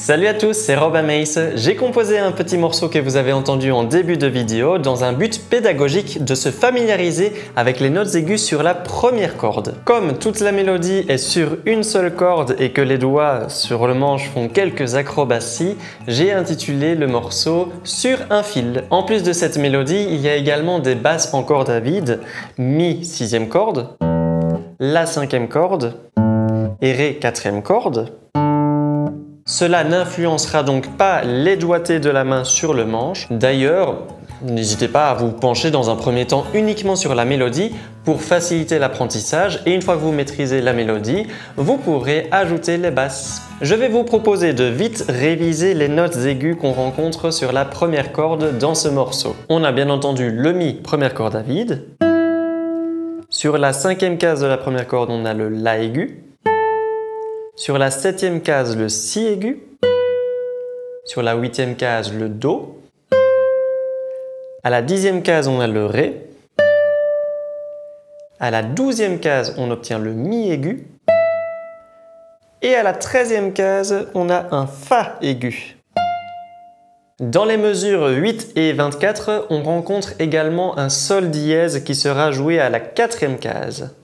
Salut à tous, c'est Rob Amace. J'ai composé un petit morceau que vous avez entendu en début de vidéo dans un but pédagogique de se familiariser avec les notes aiguës sur la première corde. Comme toute la mélodie est sur une seule corde et que les doigts sur le manche font quelques acrobaties, j'ai intitulé le morceau Sur un fil. En plus de cette mélodie, il y a également des basses en corde à vide, Mi 6e corde, La 5e corde et Ré 4e corde. Cela n'influencera donc pas les doigtés de la main sur le manche. D'ailleurs, n'hésitez pas à vous pencher dans un premier temps uniquement sur la mélodie pour faciliter l'apprentissage et une fois que vous maîtrisez la mélodie, vous pourrez ajouter les basses. Je vais vous proposer de vite réviser les notes aiguës qu'on rencontre sur la première corde dans ce morceau. On a bien entendu le Mi, première corde à vide. Sur la 5e case de la première corde, on a le La aigu. Sur la 7e case, le Si aigu. Sur la 8e case, le Do. À la 10e case, on a le Ré. À la 12e case, on obtient le Mi aigu. Et à la 13e case, on a un Fa aigu. Dans les mesures 8 et 24, on rencontre également un Sol dièse qui sera joué à la 4e case.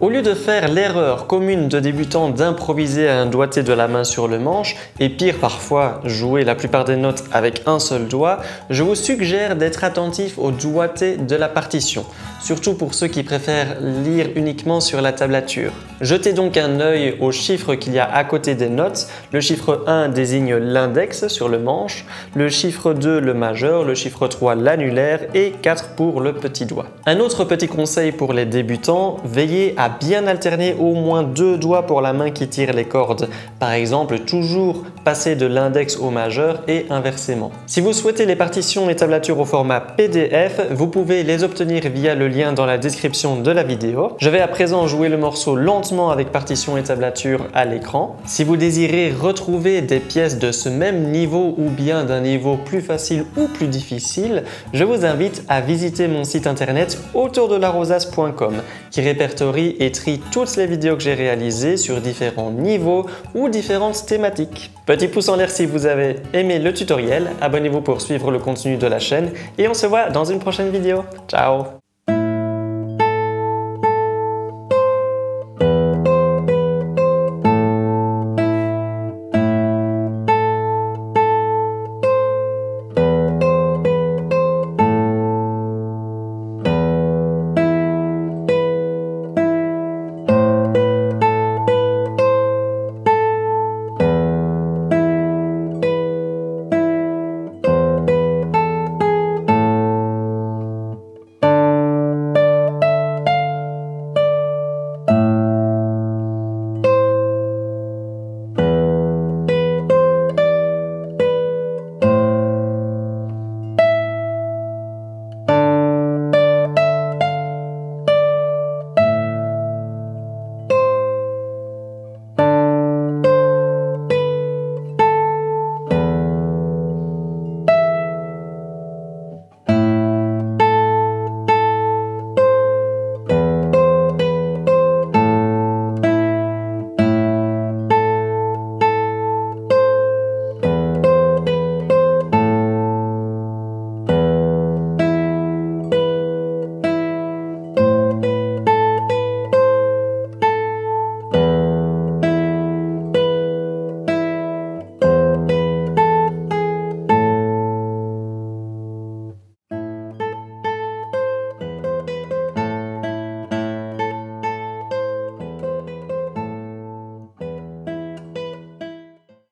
Au lieu de faire l'erreur commune de débutants d'improviser un doigté de la main sur le manche, et pire parfois jouer la plupart des notes avec un seul doigt, je vous suggère d'être attentif au doigté de la partition, surtout pour ceux qui préfèrent lire uniquement sur la tablature. Jetez donc un œil aux chiffres qu'il y a à côté des notes. Le chiffre 1 désigne l'index sur le manche, le chiffre 2 le majeur, le chiffre 3 l'annulaire et 4 pour le petit doigt. Un autre petit conseil pour les débutants, veillez à bien alterner au moins 2 doigts pour la main qui tire les cordes. Par exemple, toujours passer de l'index au majeur et inversement. Si vous souhaitez les partitions et tablatures au format PDF, vous pouvez les obtenir via le lien dans la description de la vidéo. Je vais à présent jouer le morceau lentement avec partition et tablature à l'écran. Si vous désirez retrouver des pièces de ce même niveau ou bien d'un niveau plus facile ou plus difficile, je vous invite à visiter mon site internet autourdelarosace.com qui répertorie et trie toutes les vidéos que j'ai réalisées sur différents niveaux ou différentes thématiques. Petit pouce en l'air si vous avez aimé le tutoriel, abonnez-vous pour suivre le contenu de la chaîne et on se voit dans une prochaine vidéo. Ciao!